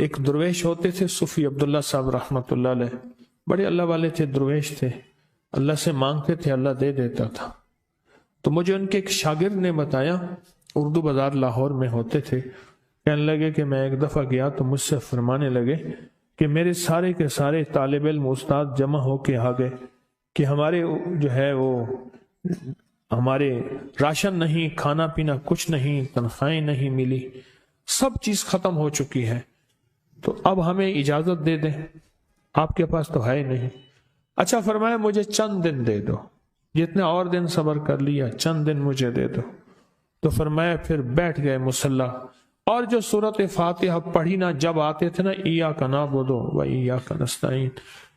ایک درویش ہوتے تھے صوفی عبداللہ صاحب رحمۃ اللہ علیہ، بڑے اللہ والے تھے، درویش تھے، اللہ سے مانگتے تھے، اللہ دے دیتا تھا۔ تو مجھے ان کے ایک شاگرد نے بتایا، اردو بازار لاہور میں ہوتے تھے، کہنے لگے کہ میں ایک دفعہ گیا تو مجھ سے فرمانے لگے کہ میرے سارے کے سارے طالب علم استاد جمع ہو کے آ گئے کہ ہمارے جو ہے وہ ہمارے راشن نہیں، کھانا پینا کچھ نہیں، تنخواہیں نہیں ملی، سب چیز ختم ہو چکی ہے، تو اب ہمیں اجازت دے دیں، آپ کے پاس تو ہے نہیں۔ اچھا فرمایا مجھے چند دن دے دو، جتنے اور دن صبر کر لیا، چند دن مجھے دے دو۔ تو فرمایا پھر بیٹھ گئے مصلی، اور جو سورۃ فاتحہ پڑھی نا جب آتے تھے نا، ایاک نعبد و ایاک نستعین،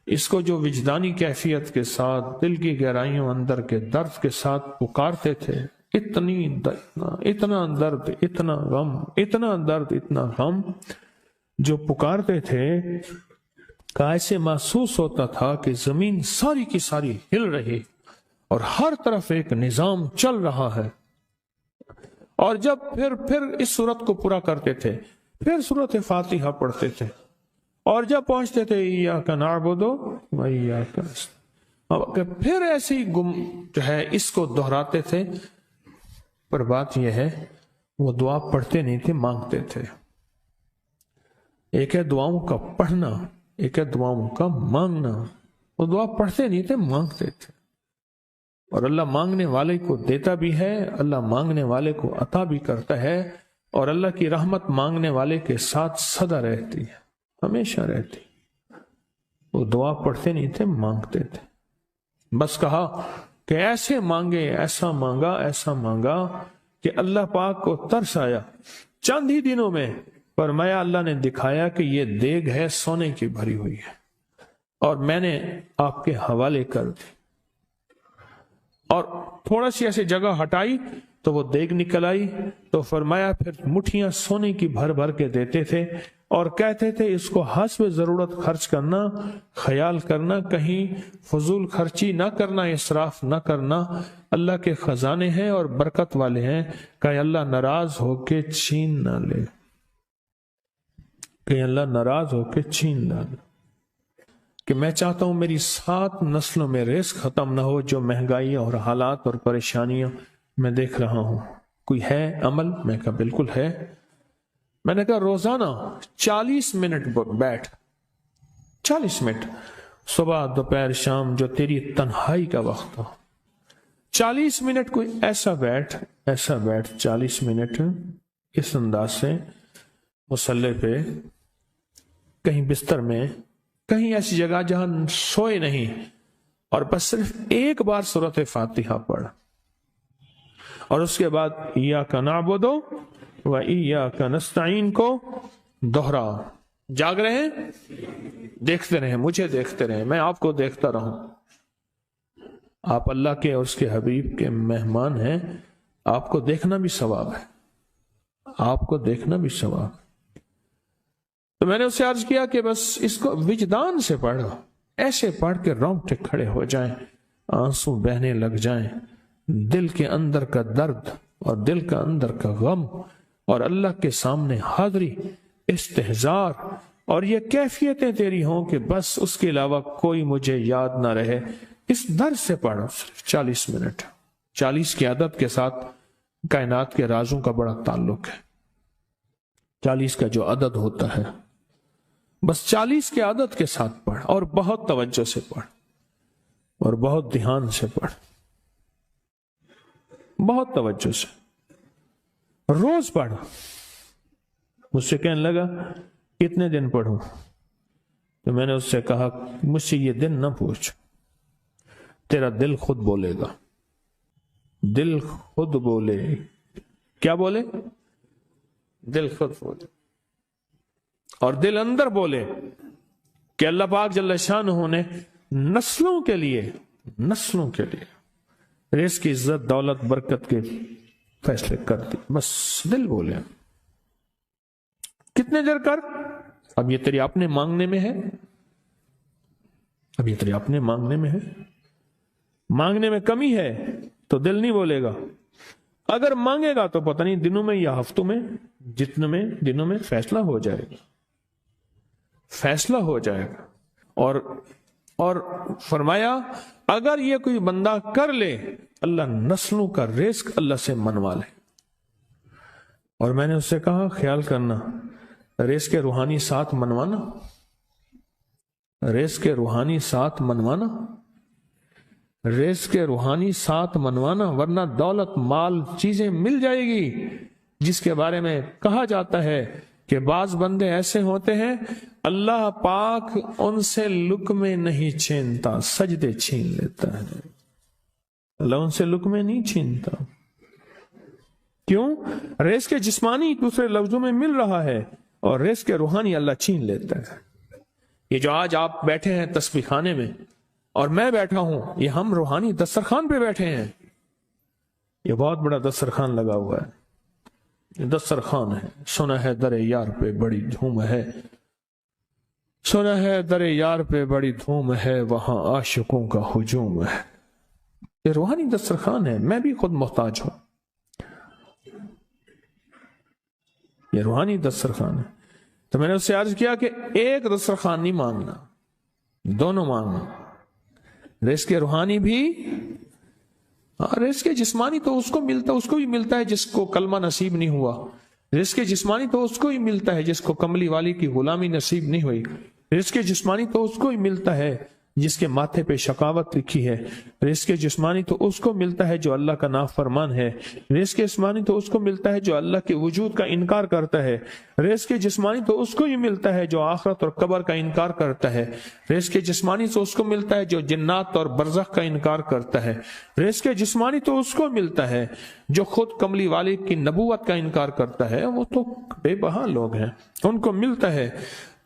اس کو جو وجدانی کیفیت کے ساتھ دل کی گہرائیوں اندر کے درد کے ساتھ پکارتے تھے، اتنا درد، اتنا غم، اتنا درد، اتنا غم جو پکارتے تھے کہ ایسے محسوس ہوتا تھا کہ زمین ساری کی ساری ہل رہی اور ہر طرف ایک نظام چل رہا ہے۔ اور جب پھر اس صورت کو پورا کرتے تھے، پھر سورۃ فاتحہ پڑھتے تھے، اور جب پہنچتے تھے ایاک نعبد و ایاک نستعین، پھر ایسے ہی جو ہے اس کو دہراتے تھے۔ پر بات یہ ہے وہ دعا پڑھتے نہیں تھے، مانگتے تھے۔ ایک ہے دعاؤں کا پڑھنا، ایک ہے دعاؤں کا مانگنا۔ وہ دعا پڑھتے نہیں تھے، مانگتے تھے، اور اللہ مانگنے والے کو دیتا بھی ہے، اللہ مانگنے والے کو عطا بھی کرتا ہے، اور اللہ کی رحمت مانگنے والے کے ساتھ سدا رہتی ہے، ہمیشہ رہتی۔ وہ دعا پڑھتے نہیں تھے، مانگتے تھے۔ بس کہا کہ ایسے مانگے، ایسا مانگا، ایسا مانگا کہ اللہ پاک کو ترس آیا۔ چند ہی دنوں میں فرمایا اللہ نے دکھایا کہ یہ دیگ ہے سونے کی بھری ہوئی ہے، اور میں نے آپ کے حوالے کر دی، اور تھوڑا سی ایسی جگہ ہٹائی تو وہ دیگ نکل آئی۔ تو فرمایا پھر مٹھیاں سونے کی بھر بھر کے دیتے تھے، اور کہتے تھے اس کو حسب ضرورت خرچ کرنا، خیال کرنا، کہیں فضول خرچی نہ کرنا، اسراف نہ کرنا، اللہ کے خزانے ہیں اور برکت والے ہیں، کہ اللہ ناراض ہو کے چھین نہ لے، کہ اللہ ناراض ہو کے چھین نہ لے۔ کہ میں چاہتا ہوں میری 7 نسلوں میں رزق ختم نہ ہو، جو مہنگائی اور حالات اور پریشانیاں میں دیکھ رہا ہوں۔ کوئی ہے عمل؟ میں کہا بالکل ہے۔ میں نے کہا روزانہ 40 منٹ بیٹھ، 40 منٹ صبح دوپہر شام، جو تیری تنہائی کا وقت ہو، 40 منٹ کوئی ایسا بیٹھ 40 منٹ اس انداز سے مصلی پہ، کہیں بستر میں، کہیں ایسی جگہ جہاں سوئے نہیں، اور بس صرف ایک بار سورۃ فاتحہ پڑھ، اور اس کے بعد ایاک نعبد و ایاک نستعین کو دوہرا۔ جاگ رہے ہیں؟ دیکھتے رہیں، مجھے دیکھتے رہیں، میں آپ کو دیکھتا رہوں۔ آپ اللہ کے اور اس کے حبیب کے مہمان ہیں، آپ کو دیکھنا بھی ثواب ہے، آپ کو دیکھنا بھی ثواب ہے۔ تو میں نے اس سے عرض کیا کہ بس اس کو وجدان سے پڑھو، ایسے پڑھ کے رونگٹے کھڑے ہو جائیں، آنسو بہنے لگ جائیں، دل کے اندر کا درد اور دل کا اندر کا غم، اور اللہ کے سامنے حاضری، استحضار، اور یہ کیفیتیں تیری ہوں کہ بس اس کے علاوہ کوئی مجھے یاد نہ رہے۔ اس درد سے پڑھو صرف 40 منٹ۔ 40 کی عدد کے ساتھ کائنات کے رازوں کا بڑا تعلق ہے۔ 40 کا جو عدد ہوتا ہے، بس 40 کے عدد کے ساتھ پڑھ، اور بہت توجہ سے پڑھ، اور بہت دھیان سے پڑھ، بہت توجہ سے، روز پڑھ۔ مجھ سے کہنے لگا کتنے دن پڑھوں؟ تو میں نے اس سے کہا مجھ سے یہ دن نہ پوچھ، تیرا دل خود بولے گا، دل خود بولے۔ کیا بولے؟ دل خود بولے، اور دل اندر بولے کہ اللہ پاک جل شانہ نے نسلوں کے لیے رزق کی عزت، دولت، برکت کے فیصلے کر دی۔ بس دل بولے۔ کتنے دیر کر؟ اب یہ تیری اپنے مانگنے میں ہے، اب یہ تیری اپنے مانگنے میں ہے۔ مانگنے میں کمی ہے تو دل نہیں بولے گا، اگر مانگے گا تو پتہ نہیں دنوں میں یا ہفتوں میں، جتنے میں دنوں میں فیصلہ ہو جائے گا۔ فیصلہ ہو جائے گا۔ اور فرمایا اگر یہ کوئی بندہ کر لے، اللہ نسلوں کا رزق اللہ سے منوا لے۔ اور میں نے اس سے کہا خیال کرنا، رزق کے روحانی ساتھ منوانا، رزق کے روحانی ساتھ منوانا، رزق کے روحانی ساتھ منوانا، ورنہ دولت مال چیزیں مل جائے گی جس کے بارے میں کہا جاتا ہے کہ بعض بندے ایسے ہوتے ہیں اللہ پاک ان سے لقمے نہیں چھینتا، سجدے چھین لیتا ہے۔ اللہ ان سے لقمے نہیں چھینتا، کیوں؟ رزق جسمانی دوسرے لفظوں میں مل رہا ہے، اور رزق روحانی اللہ چھین لیتا ہے۔ یہ جو آج آپ بیٹھے ہیں تسبیح خانے میں اور میں بیٹھا ہوں، یہ ہم روحانی دسترخوان پہ بیٹھے ہیں۔ یہ بہت بڑا دسترخوان لگا ہوا ہے، یہ دسترخوان ہے۔ سنا ہے در یار پہ بڑی دھوم ہے، سنا ہے در یار پہ بڑی دھوم ہے، وہاں عاشقوں کا ہجوم ہے۔ یہ روحانی دسترخوان ہے، میں بھی خود محتاج ہوں۔ یہ روحانی دسترخوان ہے۔ تو میں نے اس سے عرض کیا کہ ایک دسترخوان نہیں مانگنا، دونوں مانگنا، رزق روحانی بھی اور رزق جسمانی تو اس کو بھی ملتا ہے جس کو کلمہ نصیب نہیں ہوا، رزق جسمانی تو اس کو ہی ملتا ہے جس کو کملی والی کی غلامی نصیب نہیں ہوئی، رزق جسمانی تو اس کو ہی ملتا ہے جس کے ماتھے پہ شقاوت لکھی ہے، رزق جسمانی تو اس کو ملتا ہے جو اللہ کا نافرمان ہے، رزق جسمانی تو اس کو ملتا ہے جو اللہ کے وجود کا انکار کرتا ہے، رزق جسمانی تو اس کو ہی ملتا ہے جو آخرت اور قبر کا انکار کرتا ہے، رزق جسمانی تو اس کو ملتا ہے جو جنات اور برزخ کا انکار کرتا ہے، رزق جسمانی تو اس کو ملتا ہے جو خود کملی والی کی نبوت کا انکار کرتا ہے۔ وہ تو بے بہا لوگ ہیں، ان کو ملتا ہے،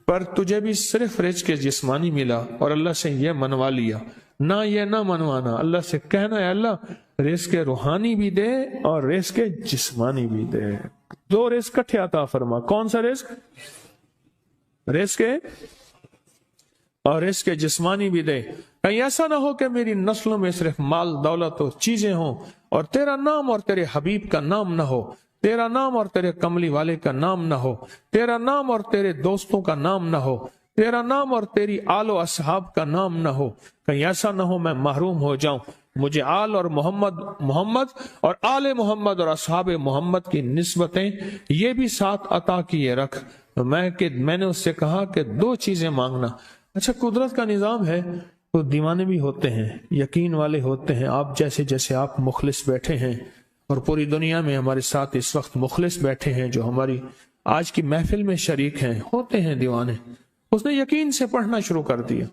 پر تجھے بھی صرف رزق جسمانی ملا اور اللہ سے یہ منوا لیا، نہ یہ نہ منوانا، اللہ سے کہنا ہے اللہ رزق روحانی بھی دے اور رزق جسمانی بھی دے، دو رزق کٹھے عطا فرما۔ کون سا رزق؟ رزق اور رزق جسمانی بھی دے۔ کہیں ایسا نہ ہو کہ میری نسلوں میں صرف مال دولت و چیزیں ہوں اور تیرا نام اور تیرے حبیب کا نام نہ ہو، تیرا نام اور تیرے کملی والے کا نام نہ ہو، تیرا نام اور تیرے دوستوں کا نام نہ ہو، تیرا نام اور تیری آل و اصحاب کا نام نہ ہو۔ کہیں ایسا نہ ہو میں محروم ہو جاؤں، مجھے آل اور محمد اور آل محمد اور اصحاب محمد کی نسبتیں یہ بھی ساتھ عطا کیے رکھ۔ میں نے اس سے کہا کہ دو چیزیں مانگنا۔ اچھا، قدرت کا نظام ہے تو دیوانے بھی ہوتے ہیں، یقین والے ہوتے ہیں، آپ جیسے آپ مخلص بیٹھے ہیں، اور پوری دنیا میں ہمارے ساتھ اس وقت مخلص بیٹھے ہیں جو ہماری آج کی محفل میں شریک ہیں، ہوتے ہیں دیوانے۔ اس نے یقین سے پڑھنا شروع کر دیا،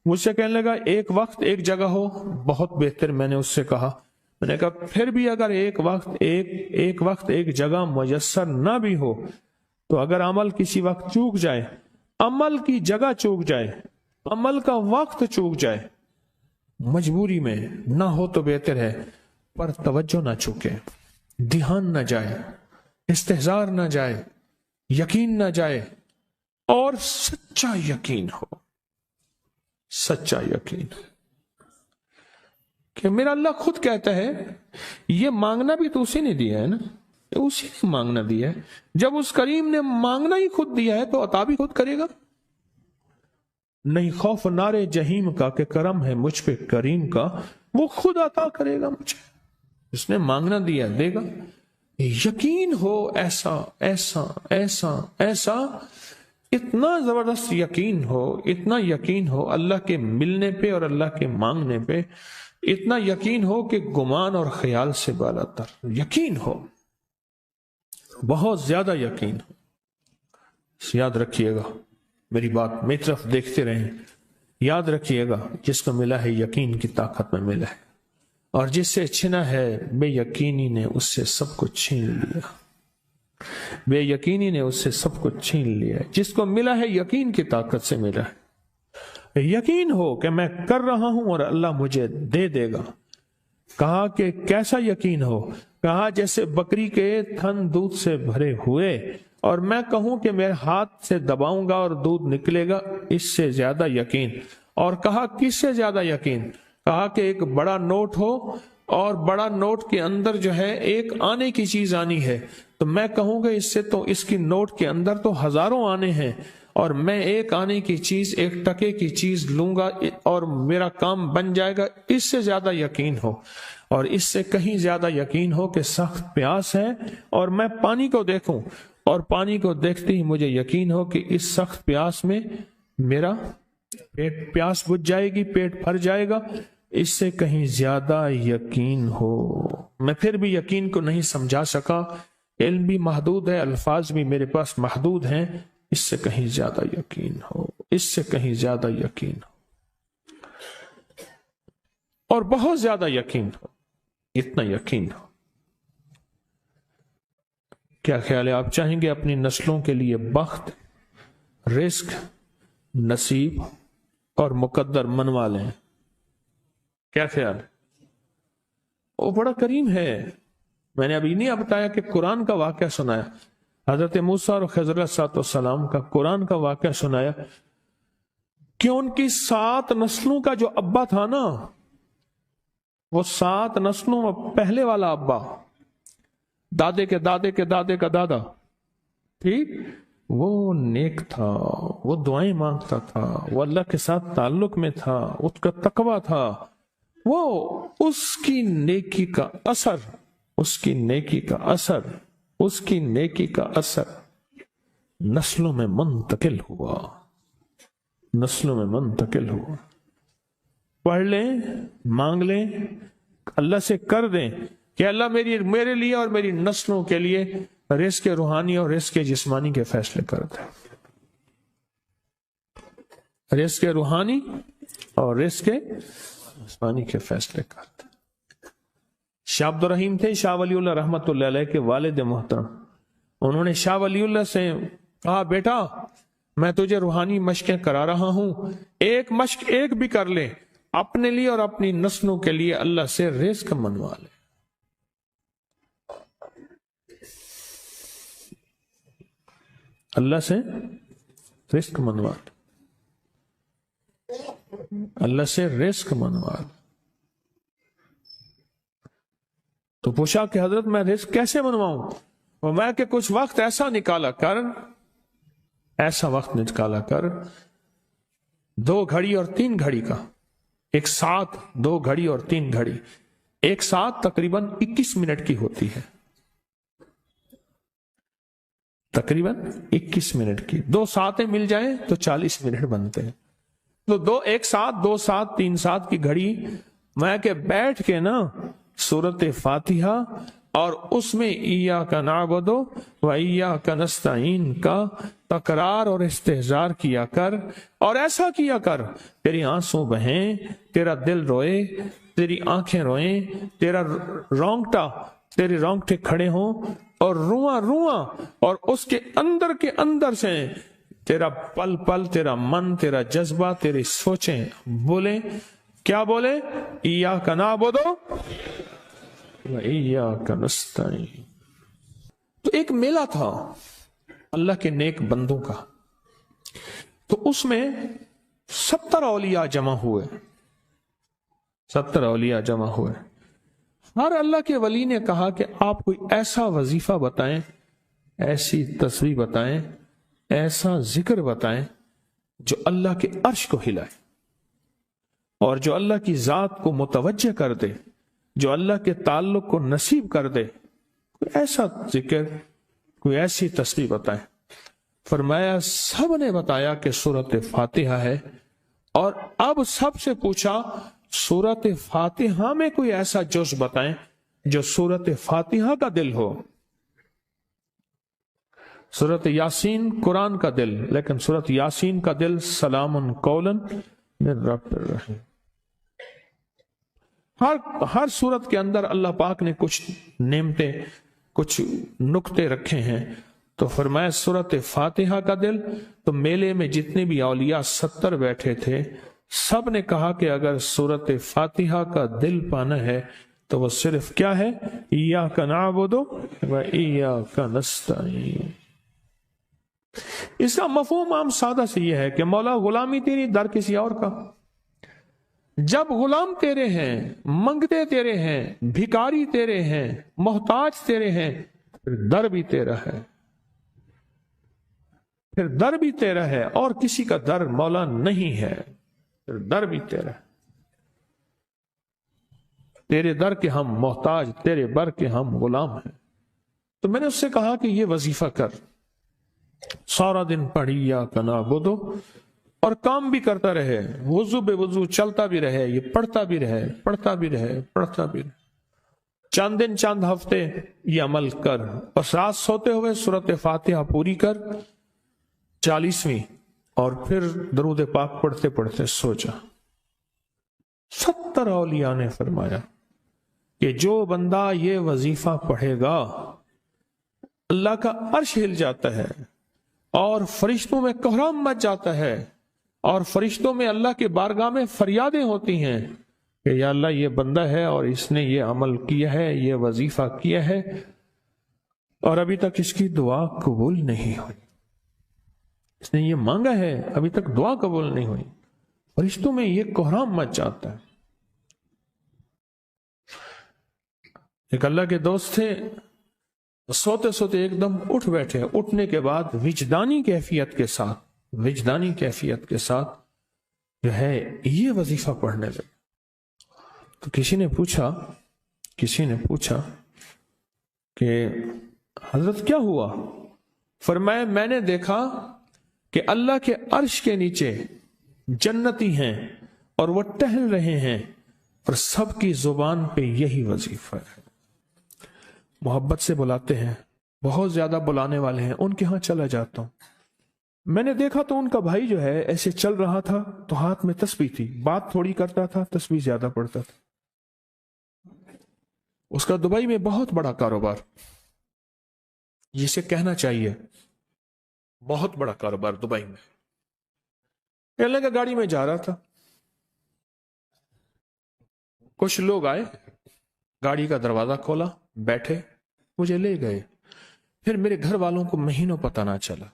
مجھ سے کہنے لگا ایک وقت ایک جگہ ہو بہت بہتر۔ میں نے اس سے کہا، میں نے کہا پھر بھی اگر ایک وقت ایک جگہ میسر نہ بھی ہو تو اگر عمل کسی وقت چوک جائے، عمل کی جگہ چوک جائے، عمل کا وقت چوک جائے، مجبوری میں نہ ہو تو بہتر ہے، پر توجہ نہ چوکے، دھیان نہ جائے، استحضار نہ جائے، یقین نہ جائے، اور سچا یقین ہو، سچا یقین کہ میرا اللہ خود کہتا ہے یہ مانگنا بھی تو اسی نے دیا ہے نا، اسی نے مانگنا دیا ہے۔ جب اس کریم نے مانگنا ہی خود دیا ہے تو عطا بھی خود کرے گا۔ نہیں خوف نارے جہیم کا کہ کرم ہے مجھ پہ کریم کا، وہ خود عطا کرے گا مجھے، اس نے مانگنا دیا دے گا۔ یقین ہو ایسا ایسا ایسا ایسا، اتنا زبردست یقین ہو، اتنا یقین ہو اللہ کے ملنے پہ اور اللہ کے مانگنے پہ، اتنا یقین ہو کہ گمان اور خیال سے بالا تر یقین ہو، بہت زیادہ یقین ہو۔ یاد رکھیے گا میری بات، میری طرف دیکھتے رہیں، یاد رکھیے گا جس کو ملا ہے یقین کی طاقت میں ملا ہے، اور جس سے چھنا ہے بے یقینی نے اس سے سب کچھ چھین لیا، بے یقینی نے اس سے سب کچھ چھین لیا۔ جس کو ملا ہے یقین کی طاقت سے ملا ہے، یقین ہو کہ میں کر رہا ہوں اور اللہ مجھے دے دے گا۔ کہا کہ کیسا یقین ہو؟ کہا جیسے بکری کے تھن دودھ سے بھرے ہوئے اور میں کہوں کہ میرے ہاتھ سے دباؤں گا اور دودھ نکلے گا، اس سے زیادہ یقین۔ اور کہا کس سے زیادہ یقین؟ کہا کہ ایک بڑا نوٹ ہو اور بڑا نوٹ کے اندر جو ہے ایک آنے کی چیز آنی ہے، تو میں کہوں گا اس سے تو اس کی نوٹ کے اندر تو ہزاروں آنے ہیں، اور میں ایک آنے کی چیز، ایک ٹکے کی چیز لوں گا اور میرا کام بن جائے گا، اس سے زیادہ یقین ہو، اور اس سے کہیں زیادہ یقین ہو کہ سخت پیاس ہے اور میں پانی کو دیکھوں اور پانی کو دیکھتے ہی مجھے یقین ہو کہ اس سخت پیاس میں میرا پیاس بجھ جائے گی، پیٹ بھر جائے گا، اس سے کہیں زیادہ یقین ہو۔ میں پھر بھی یقین کو نہیں سمجھا سکا، علم بھی محدود ہے، الفاظ بھی میرے پاس محدود ہیں، اس سے کہیں زیادہ یقین ہو، اس سے کہیں زیادہ یقین ہو، اور بہت زیادہ یقین ہو، اتنا یقین ہو۔ کیا خیال ہے؟ آپ چاہیں گے اپنی نسلوں کے لیے بخت، رزق، نصیب اور مقدر منوا لیں؟ کیا خیال ہے؟ وہ بڑا کریم ہے۔ میں نے ابھی نہیں بتایا کہ قرآن کا واقعہ سنایا، حضرت موسیٰ اور خضر علیہ السلام کا قرآن کا واقعہ سنایا کہ ان کی 7 نسلوں کا جو ابا تھا نا، وہ 7 نسلوں میں پہلے والا ابا، دادے کے دادے کے دادے کا دادا، ٹھیک، وہ نیک تھا، وہ دعائیں مانگتا تھا، وہ اللہ کے ساتھ تعلق میں تھا، اس کا تقویٰ تھا، وہ اس کی نیکی کا اثر، اس کی نیکی کا اثر، اس کی نیکی کا اثر نسلوں میں منتقل ہوا، نسلوں میں منتقل ہوا۔ پڑھ لیں، مانگ لیں، اللہ سے کر دیں کہ اللہ میرے لیے اور میری نسلوں کے لیے رزق روحانی اور رزق جسمانی کے فیصلے کر دیں، رزق روحانی اور رزق جسمانی کے فیصلے کر دیں۔ شاہ عبد الرحیم تھے شاہ ولی اللہ رحمت اللہ علیہ کے والد محترم، انہوں نے شاہ ولی اللہ سے کہا، بیٹا میں تجھے روحانی مشقیں کرا رہا ہوں، ایک مشق ایک بھی کر لے، اپنے لیے اور اپنی نسلوں کے لیے اللہ سے رزق منوا لے۔ اللہ سے رزق منوا لے، اللہ سے رزق منوا لے۔ تو پوچھا کہ حضرت میں رزق کیسے منواؤں؟ وہ میں کہ کچھ وقت ایسا نکالا کر، ایسا وقت نکالا کر 2 گھڑی اور 3 گھڑی کا، ایک ساتھ 2 گھڑی اور 3 گھڑی، ایک ساتھ تقریباً 21 منٹ کی ہوتی ہے، تقریباً 21 منٹ کی، 2 ساتیں مل جائیں تو 40 منٹ بنتے ہیں، تو ایک ساتھ 2 ساتھ 3 ساتھ کی گھڑی میں کہ بیٹھ کے نا سورت فاتحہ اور اس میں ایاک نعبد و ایاک نستعین کا تکرار اور استحضار کیا کر، اور ایسا کیا کر تیری آنسوں بہیں، تیرا دل روئے، تیری آنکھیں روئیں، تیرا تیرے رونگٹے کھڑے ہوں اور رواں رواں، اور اس کے اندر سے تیرا پل پل، تیرا من، تیرا جذبہ، تیری سوچیں بولیں، کیا بولے؟ ایاک نعبد و ایاک نستعین۔ تو ایک میلہ تھا اللہ کے نیک بندوں کا، تو اس میں 70 اولیاء جمع ہوئے، 70 اولیاء جمع ہوئے۔ ہر اللہ کے ولی نے کہا کہ آپ کوئی ایسا وظیفہ بتائیں، ایسی تسبیح بتائیں، ایسا ذکر بتائیں جو اللہ کے عرش کو ہلائے اور جو اللہ کی ذات کو متوجہ کر دے، جو اللہ کے تعلق کو نصیب کر دے، کوئی ایسا ذکر، کوئی ایسی تسبیح بتائیں۔ فرمایا سب نے بتایا کہ سورت فاتحہ ہے، اور اب سب سے پوچھا سورت فاتحہ میں کوئی ایسا جز بتائیں جو سورت فاتحہ کا دل ہو۔ سورت یاسین قرآن کا دل، لیکن سورت یاسین کا دل سلام قولا من رب الرحیم۔ ہر سورت کے اندر اللہ پاک نے کچھ نعمتیں، کچھ نکتے رکھے ہیں، تو فرمایا سورت فاتحہ کا دل۔ تو میلے میں جتنے بھی اولیاء 70 بیٹھے تھے، سب نے کہا کہ اگر سورت فاتحہ کا دل پانا ہے تو وہ صرف کیا ہے؟ ایاک نعبد و ایاک نستعین۔ اس کا مفہوم عام سادہ سے یہ ہے کہ مولا غلامی تیری، در کسی اور کا۔ جب غلام تیرے ہیں، منگتے تیرے ہیں، بھکاری تیرے ہیں، محتاج تیرے ہیں، پھر در بھی تیرا ہے، پھر در بھی تیرا ہے اور کسی کا در مولا نہیں ہے، پھر در بھی تیرا ہے، تیرے در کے ہم محتاج، تیرے بر کے ہم غلام ہیں۔ تو میں نے اس سے کہا کہ یہ وظیفہ کر، سارا دن پڑھی یا کنا بدو، اور کام بھی کرتا رہے، وضو بے وضو چلتا بھی رہے، یہ پڑھتا بھی رہے، پڑھتا بھی رہے، پڑھتا بھی رہے، چند دن چند ہفتے یہ عمل کر، بس رات سوتے ہوئے سورۃ فاتحہ پوری کر 40ویں، اور پھر درود پاک پڑھتے پڑھتے سو جا۔ 70 اولیاء نے فرمایا کہ جو بندہ یہ وظیفہ پڑھے گا اللہ کا عرش ہل جاتا ہے اور فرشتوں میں کوہرام مچ جاتا ہے، اور فرشتوں میں اللہ کے بارگاہ میں فریادیں ہوتی ہیں کہ یا اللہ یہ بندہ ہے اور اس نے یہ عمل کیا ہے، یہ وظیفہ کیا ہے، اور ابھی تک اس کی دعا قبول نہیں ہوئی، اس نے یہ مانگا ہے ابھی تک دعا قبول نہیں ہوئی، فرشتوں میں یہ کوہرام مچ جاتا ہے۔ ایک اللہ کے دوست تھے، سوتے سوتے ایک دم اٹھ بیٹھے، اٹھنے کے بعد وجدانی کیفیت کے ساتھ جو ہے یہ وظیفہ پڑھنے لگے۔ تو کسی نے پوچھا کہ حضرت کیا ہوا؟ فرمایا میں نے دیکھا کہ اللہ کے عرش کے نیچے جنتی ہیں اور وہ ٹہل رہے ہیں اور سب کی زبان پہ یہی وظیفہ ہے۔ محبت سے بلاتے ہیں، بہت زیادہ بلانے والے ہیں، ان کے ہاں چلا جاتا ہوں، میں نے دیکھا تو ان کا بھائی جو ہے ایسے چل رہا تھا تو ہاتھ میں تسبیح تھی، بات تھوڑی کرتا تھا، تسبیح زیادہ پڑھتا تھا۔ اس کا دبئی میں بہت بڑا کاروبار، جسے کہنا چاہیے بہت بڑا کاروبار دبئی میں۔ اللہ کا گاڑی میں جا رہا تھا، کچھ لوگ آئے، گاڑی کا دروازہ کھولا، بیٹھے، مجھے لے گئے، پھر میرے گھر والوں کو مہینوں پتہ نہ چلا،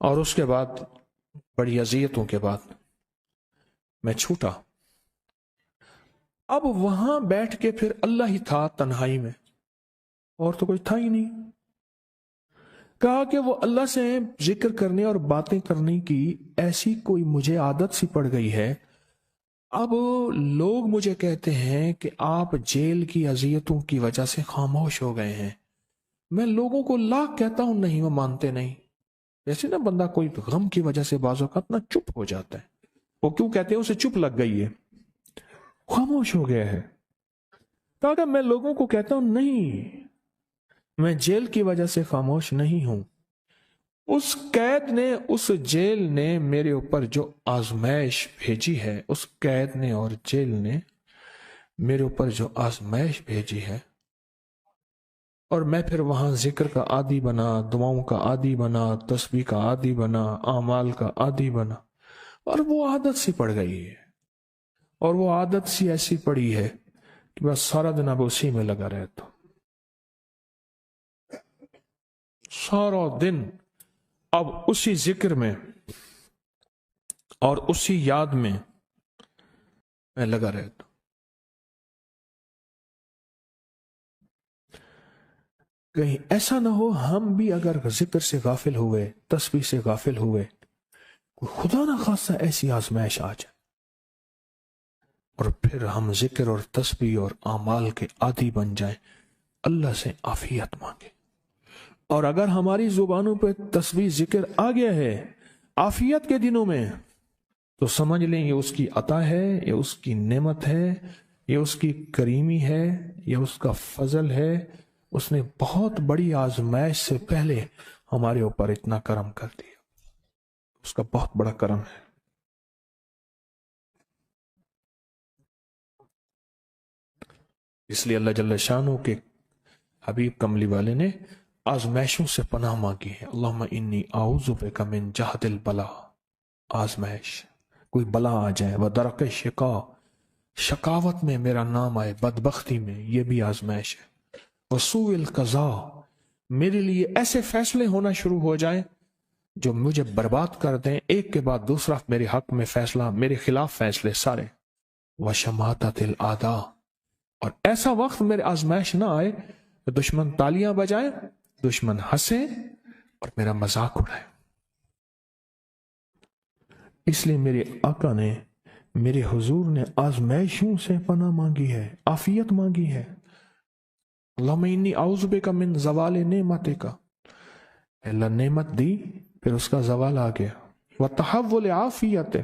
اور اس کے بعد بڑی اذیتوں کے بعد میں چھوٹا۔ اب وہاں بیٹھ کے پھر اللہ ہی تھا تنہائی میں، اور تو کچھ تھا ہی نہیں۔ کہا کہ وہ اللہ سے ذکر کرنے اور باتیں کرنے کی ایسی کوئی مجھے عادت سی پڑ گئی ہے، اب لوگ مجھے کہتے ہیں کہ آپ جیل کی اذیتوں کی وجہ سے خاموش ہو گئے ہیں، میں لوگوں کو لاکھ کہتا ہوں، نہیں، وہ مانتے نہیں۔ جیسے نا بندہ کوئی غم کی وجہ سے بعض اوقات نا چپ ہو جاتا ہے، وہ کیوں کہتے ہیں؟ اسے چپ لگ گئی ہے، خاموش ہو گیا ہے۔ کہا کہ میں لوگوں کو کہتا ہوں نہیں، میں جیل کی وجہ سے خاموش نہیں ہوں، اس قید نے، اس جیل نے میرے اوپر جو آزمائش بھیجی ہے، اس قید نے اور جیل نے میرے اوپر جو آزمائش بھیجی ہے، اور میں پھر وہاں ذکر کا عادی بنا، دعاؤں کا عادی بنا، تسبیح کا عادی بنا، اعمال کا عادی بنا، اور وہ عادت سی پڑ گئی ہے، اور وہ عادت سی ایسی پڑی ہے کہ بس سارا دن اب اسی میں لگا رہتا ہوں، سارا دن اب اسی ذکر میں اور اسی یاد میں لگا رہتا ہوں۔ کہیں ایسا نہ ہو ہم بھی اگر ذکر سے غافل ہوئے، تسبیح سے غافل ہوئے، خدا نہ خاصہ ایسی آزمائش آ جائے اور پھر ہم ذکر اور تسبیح اور اعمال کے عادی بن جائیں، اللہ سے عافیت مانگے۔ اور اگر ہماری زبانوں پہ تسبیح ذکر آ گیا ہے عافیت کے دنوں میں، تو سمجھ لیں یہ اس کی عطا ہے، یہ اس کی نعمت ہے، یہ اس کی کریمی ہے، یہ اس کا فضل ہے، اس نے بہت بڑی آزمائش سے پہلے ہمارے اوپر اتنا کرم کر دیا، اس کا بہت بڑا کرم ہے۔ اس لیے اللہ جل شانہ کے حبیب کملی والے نے آزمائشوں سے پناہ مانگی ہے، اللہم انی اعوذ بک من جہد البلا، آزمائش، کوئی بلا آ جائے، ودرک شقا، شقاوت میں میرا نام آئے، بدبختی میں، یہ بھی آزمائش ہے، وسوء القضاء، میرے لیے ایسے فیصلے ہونا شروع ہو جائیں جو مجھے برباد کر دیں، ایک کے بعد دوسرا میرے حق میں فیصلہ، میرے خلاف فیصلے سارے، وشماتت الاعداء، اور ایسا وقت میرے آزمائش نہ آئے کہ دشمن تالیاں بجائیں، دشمن ہنسے اور میرا مذاق اڑائے. اس لیے میرے آقا نے، میرے حضور نے آزمائشوں سے پناہ مانگی ہے، عافیت مانگی ہے. اللہم انی اعوذ بک من زوال نعمتک. اللہ نعمت دی پھر اس کا زوال آ گیا. وتحول عافیت،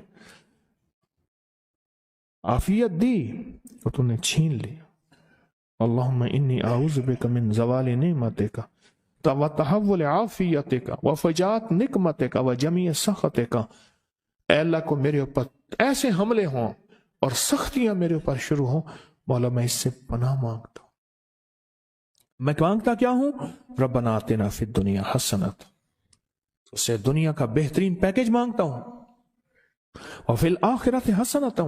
عافیت دی تو تم نے چھین لی. اللہم انی اعوذ بک من زوال نعمتک وتحول عافیتک وفجاءت نقمتک وجمیع سخطک. اے اللہ کو میرے اوپر ایسے حملے ہوں اور سختیاں میرے اوپر شروع ہوں، مولا میں اس سے پناہ مانگتا ہوں. میں مانگتا کیا ہوں؟ ربنا آتنا فی الدنیا حسنۃ، اس سے دنیا کا بہترین پیکج مانگتا ہوں. اور فی الآخرۃ حسنۃ،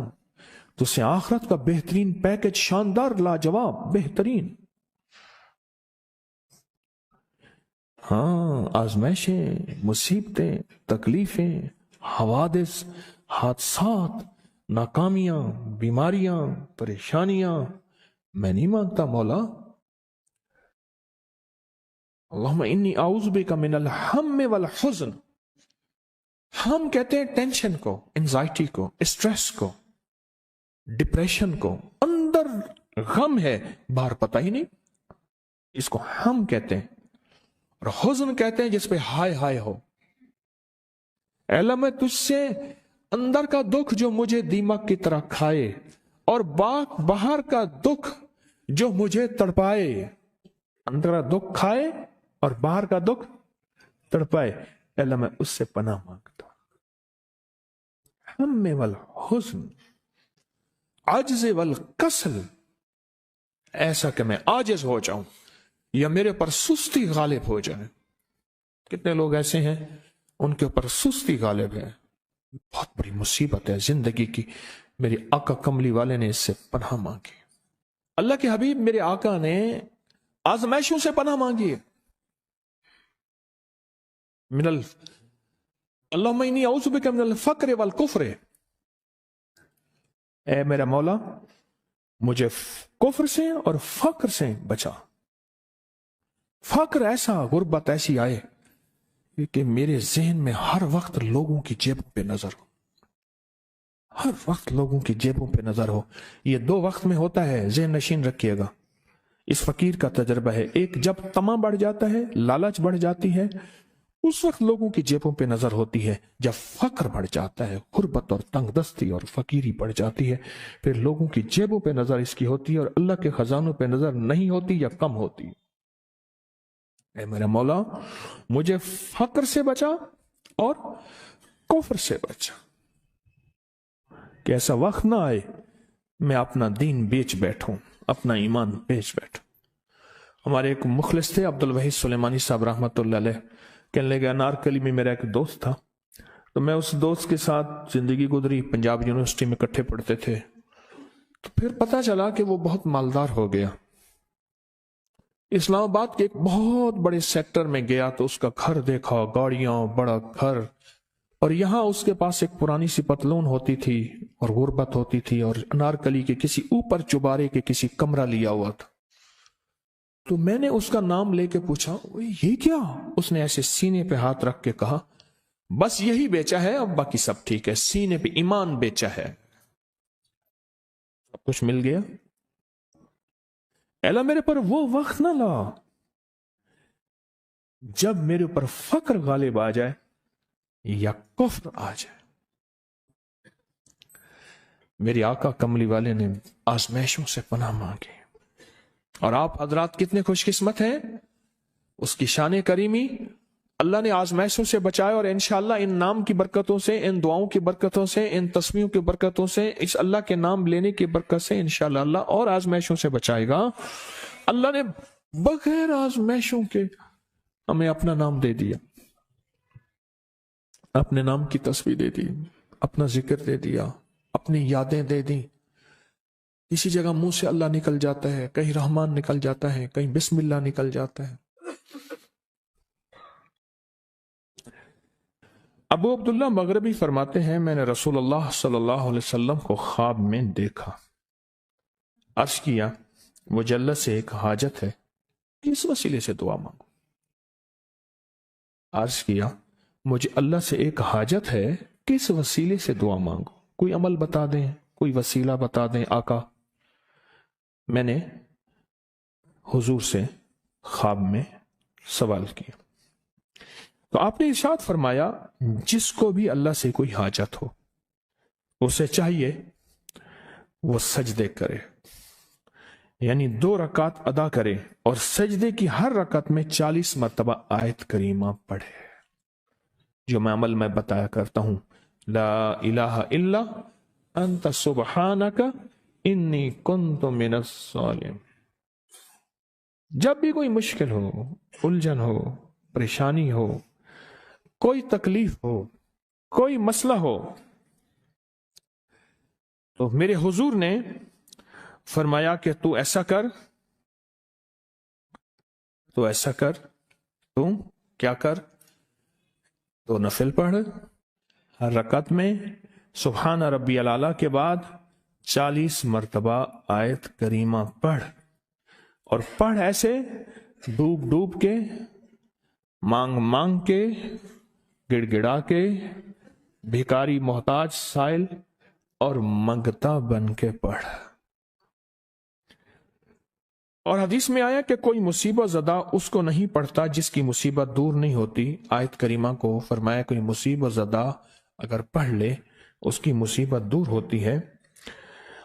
تو سے آخرت کا بہترین پیکج، شاندار، لاجواب، بہترین. ہاں، آزمائشیں، مصیبتیں، تکلیفیں، حوادث، حادثات، ناکامیاں، بیماریاں، پریشانیاں میں نہیں مانگتا مولا. اللہم انی اعوذ بک من الہم والحزن. ہم کہتے ہیں ٹینشن کو، انزائٹی کو، اسٹریس کو، ڈپریشن کو. اندر غم ہے، باہر پتہ ہی نہیں، اس کو ہم کہتے ہیں. اور حزن کہتے ہیں جس پہ ہائے ہائے ہو. اے اللہ میں تجھ سے اندر کا دکھ جو مجھے دیمک کی طرح کھائے، اور باہر کا دکھ جو مجھے تڑپائے. اندر کا دکھ کھائے اور باہر کا دکھ تڑپائے، اے اللہ میں اس سے پناہ مانگتا ہوں. ہم والحزن، عجز والکسل، ایسا کہ میں عاجز ہو جاؤں یا میرے پر سستی غالب ہو جائے. کتنے لوگ ایسے ہیں ان کے اوپر سستی غالب ہے. بہت بڑی مصیبت ہے زندگی کی. میرے آقا کملی والے نے اس سے پناہ مانگی. اللہ کے حبیب میرے آقا نے آزمائشوں سے پناہ مانگی ہے. اللہم انی اعوذ بک من الفقر والکفر. اے میرا مولا مجھے کفر سے اور فقر سے بچا. فقر ایسا، غربت ایسی آئے کہ میرے ذہن میں ہر وقت لوگوں کی جیبوں پہ نظر ہو. ہر وقت لوگوں کی جیبوں پہ نظر ہو. یہ 2 وقت میں ہوتا ہے، ذہن نشین رکھیے گا. اس فقیر کا تجربہ ہے. ایک، جب طمع بڑھ جاتا ہے، لالچ بڑھ جاتی ہے، اس وقت لوگوں کی جیبوں پہ نظر ہوتی ہے. جب فقر بڑھ جاتا ہے، غربت اور تنگ دستی اور فقیری بڑھ جاتی ہے، پھر لوگوں کی جیبوں پہ نظر اس کی ہوتی ہے اور اللہ کے خزانوں پہ نظر نہیں ہوتی یا کم ہوتی. اے میرا مولا مجھے فقر سے بچا اور کفر سے بچا، کہ ایسا وقت نہ آئے میں اپنا دین بیچ بیٹھوں، اپنا ایمان بیچ بیٹھوں. ہمارے ایک مخلص تھے عبد الوحید سلیمانی صاحب رحمۃ اللہ علیہ. کہنے لگے انارکلی میں میرا ایک دوست تھا، تو میں اس دوست کے ساتھ زندگی گزری. پنجاب یونیورسٹی میں اکٹھے پڑھتے تھے. تو پھر پتا چلا کہ وہ بہت مالدار ہو گیا. اسلام آباد کے ایک بہت بڑے سیکٹر میں گیا تو اس کا گھر دیکھا، گاڑیاں، بڑا گھر. اور یہاں اس کے پاس ایک پرانی سی پتلون ہوتی تھی اور غربت ہوتی تھی، اور انارکلی کے کسی اوپر چبارے کے کسی کمرہ لیا ہوا تھا. تو میں نے اس کا نام لے کے پوچھا یہ کیا؟ اس نے ایسے سینے پہ ہاتھ رکھ کے کہا بس یہی بیچا ہے، اب باقی سب ٹھیک ہے. سینے پہ ایمان بیچا ہے، سب کچھ مل گیا. اللہ میرے پر وہ وقت نہ لا جب میرے اوپر فقر غالب آ جائے یا کفر آ جائے. میرے آقا کملی والے نے آزمائشوں سے پناہ مانگی. اور آپ حضرات کتنے خوش قسمت ہیں، اس کی شان کریمی. اللہ نے آزمائشوں سے بچایا، اور انشاءاللہ ان نام کی برکتوں سے، ان دعاؤں کی برکتوں سے، ان تسبیحوں کی برکتوں سے، اس اللہ کے نام لینے کی برکت سے انشاءاللہ اللہ اور آزمائشوں سے بچائے گا. اللہ نے بغیر آزمائشوں کے ہمیں اپنا نام دے دیا، اپنے نام کی تسبیح دے دی، اپنا ذکر دے دیا، اپنی یادیں دے دی. کسی جگہ منہ سے اللہ نکل جاتا ہے، کہیں رحمان نکل جاتا ہے، کہیں بسم اللہ نکل جاتا ہے. ابو عبداللہ مغربی فرماتے ہیں میں نے رسول اللہ صلی اللہ علیہ وسلم کو خواب میں دیکھا. عرض کیا وہ جل سے ایک حاجت ہے، اس وسیلے سے دعا مانگو. عرض کیا مجھے اللہ سے ایک حاجت ہے، کس وسیلے سے دعا مانگو، کوئی عمل بتا دیں، کوئی وسیلہ بتا دیں آقا۔ میں نے حضور سے خواب میں سوال کیا تو آپ نے ارشاد فرمایا جس کو بھی اللہ سے کوئی حاجت ہو اسے چاہیے وہ سجدے کرے، یعنی 2 رکعت ادا کرے اور سجدے کی ہر رکعت میں 40 مرتبہ آیت کریمہ پڑھے، جو میں عمل میں بتایا کرتا ہوں، لا الہ الا انت سبحانک انی کنت من الظالمین۔ جب بھی کوئی مشکل ہو، الجھن ہو، پریشانی ہو، کوئی تکلیف ہو، کوئی مسئلہ ہو، تو میرے حضور نے فرمایا کہ تو ایسا کر، تو ایسا کر، تو کیا کر، تو نفل پڑھ، ہر رکعت میں سبحان ربی الاعلیٰ کے بعد 40 مرتبہ آیت کریمہ پڑھ، اور پڑھ ایسے ڈوب ڈوب کے، مانگ مانگ کے، گڑ گڑا کے، بھکاری محتاج سائل اور منگتا بن کے پڑھ۔ اور حدیث میں آیا کہ کوئی مصیبت زدہ اس کو نہیں پڑھتا جس کی مصیبت دور نہیں ہوتی۔ آیت کریمہ کو فرمایا کوئی مصیبت زدہ اگر پڑھ لے اس کی مصیبت دور ہوتی ہے۔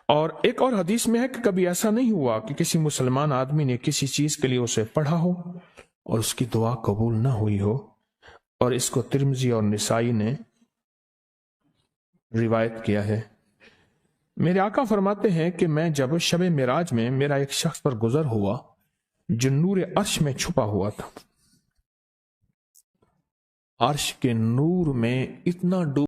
اور ایک اور حدیث میں ہے کہ کبھی ایسا نہیں ہوا کہ کسی مسلمان آدمی نے کسی چیز کے لیے اسے پڑھا ہو اور اس کی دعا قبول نہ ہوئی ہو، اور اس کو ترمذی اور نسائی نے روایت کیا ہے۔ میرے آقا فرماتے ہیں کہ میں جب شب معراج میں میرا ایک شخص پر گزر ہوا جو نور عرش میں چھپا ہوا تھا، عرش کے نور میں اتنا ڈوب